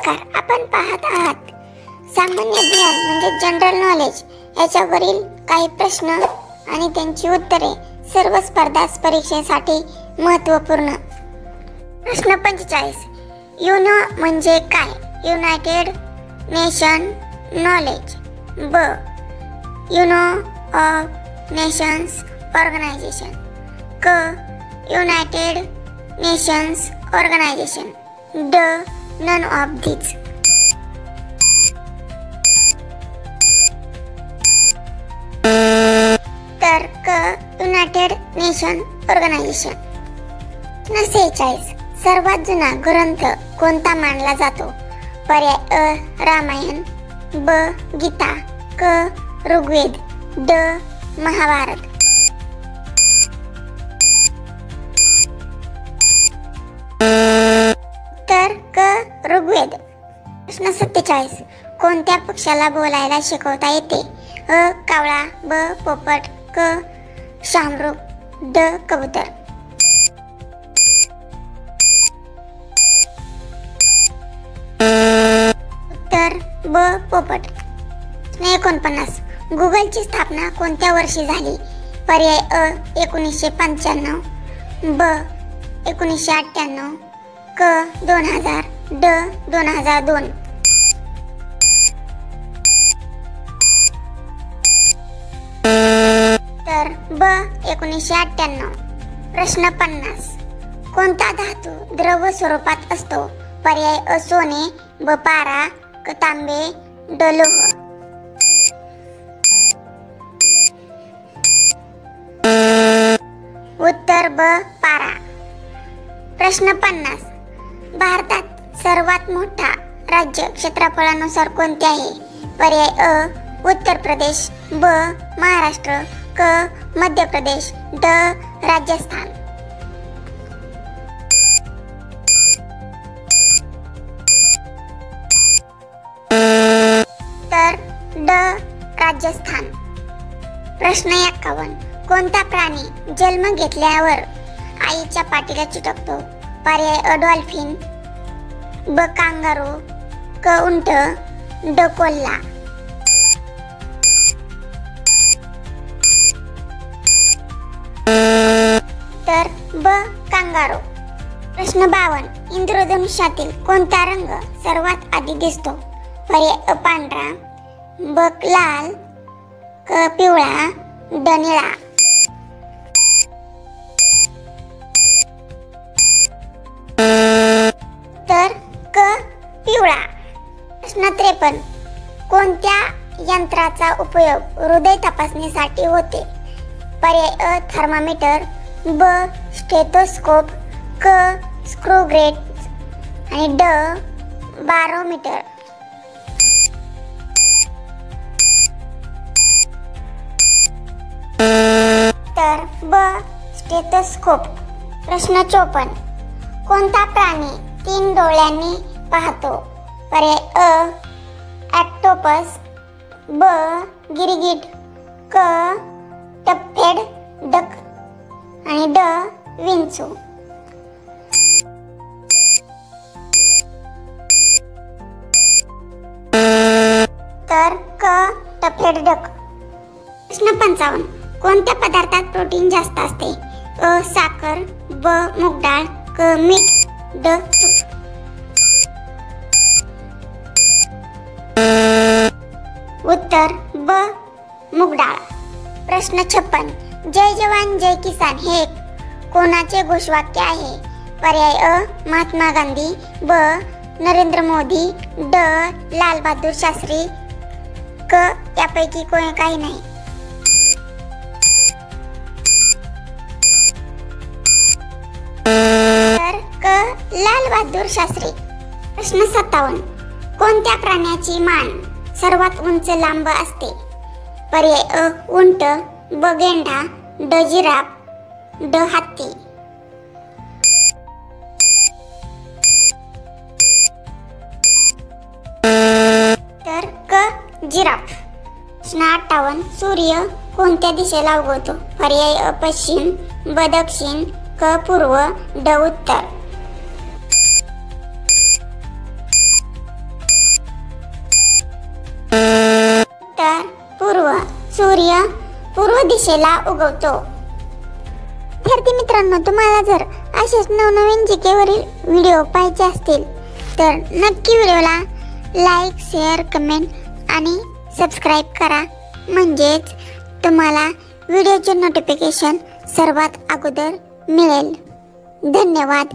नमस्कार, आपण पाहत आहात सामान्य ज्ञान म्हणजे जनरल नॉलेज याच्यावरील काही प्रश्न आणि त्यांची उत्तरे सर्व स्पर्धा परीक्षेसाठी महत्त्वपूर्ण। प्रश्न 45, युनो म्हणजे काय? United nation knowledge. ब, युनो ऑफ नेशन्स ऑर्गनायझेशन। क, युनायटेड नेशन्स ऑर्गनायझेशन। ड, none of these। तर क, युनायटेड नेशन ऑर्गनायझेशन। 46, सर्वात जुना ग्रंथ कोणता मानला जातो? पर्याय अ, रामायण। ब, गीता। क, ऋग्वेद। ड, महाभारत। तर क, ऋग्वेद। प्रश्न 47, कोणत्या पक्षाला बोलायला शिकवता येते? अ, कावळा। ब, पोपट। क, शामरुख। ड, कबूतर। उत्तर ब, पोपट। प्रश्न 49, गुगलची स्थापना कोणत्या वर्षी झाली? पर्याय अ, 1995। ब, 1998। क, 2000। ड, 2002। तर ब, 1998। प्रश्न 50, कोणता धातू द्रव स्वरूपात असतो? पर्याय अ, सोने। ब, पारा। क, तांबे। ड, लोह। उत्तर ब, पारा। प्रश्न 50, भारतात सर्वात मोठा राज्य क्षेत्रफळानुसार कोणते आहे? पर्याय अ, उत्तर प्रदेश। ब, महाराष्ट्र। क, मध्य प्रदेश। ड, राजस्थान। तर ड, राजस्थान। प्रश्न 51, कोणता प्राणी जन्म घेतल्यावर आईच्या पाठीला चिटकतो? पर्याय अ, डॉल्फिन। ब, कांगारू। क, उंट। ड, कोल्हा। तर ब, कांगारू। प्रश्न 52, इंद्रधनुष्यातील कोणता रंग सर्वात आधी दिसतो? पर्याय अ, पांढरा। ब, लाल। क, पिवळा। ड, निळा। तर क, पिवळा। प्रश्न 53, कोणत्या यंत्राचा उपयोग हृदय तपासणीसाठी होते? पर्याय अ, थर्मामीटर। ब, स्टेथोस्कोप। क, स्क्रूगेज। आणि ड, बारोमीटर। तर ब, स्टेथोस्कोप। प्रश्न 54, कोणता प्राणी 3 डोळ्यांनी पाहतो? पर्याय अ, ऑक्टोपस। ब, गिरगिट। क, टफेड डक। आणि ड, विंचू। तर क, टफेड डक। प्रश्न 55, कोणत्या पदार्थात प्रोटीन जास्त असते? अ, साखर। ब, मूग डाळ। क, मीठ। ड, तूप। उत्तर ब, मूग डाळ। प्रश्न 56, जय जवान जय किसान हे कोणाचे घोषवाक्य आहे? पर्याय अ, महात्मा गांधी। ब, नरेंद्र मोदी। ड, लाल बहादूर शास्त्री। क, यापैकी कोणी काही नाही। तर क, लाल बहादूर शास्त्री। प्रश्न 57, कोणत्या प्राण्याची मान सर्वात उंच लांब असते? पर्याय अ, उंट। ब, गेंडा। ड, जिराफ। ड, हत्ती। तर क, जिराफ। प्रश्न 58, सूर्य कोणत्या दिशेला उगवतो? पर्याय अ, पश्चिम। ब, दक्षिण। क, पूर्व। ड, उत्तर। सूर्य पूर्व दिशेला उगवतो. विद्यार्थी मित्रांनो, तुम्हाला जर असेच नवनवीन जीकेवरील व्हिडिओ पाहायचे असतील तर नक्की व्हिडिओला लाईक, शेअर, कमेंट आणि सबस्क्राईब करा. म्हणजेच तुम्हाला व्हिडिओचे नोटिफिकेशन सर्वात अगोदर मिळेल. धन्यवाद.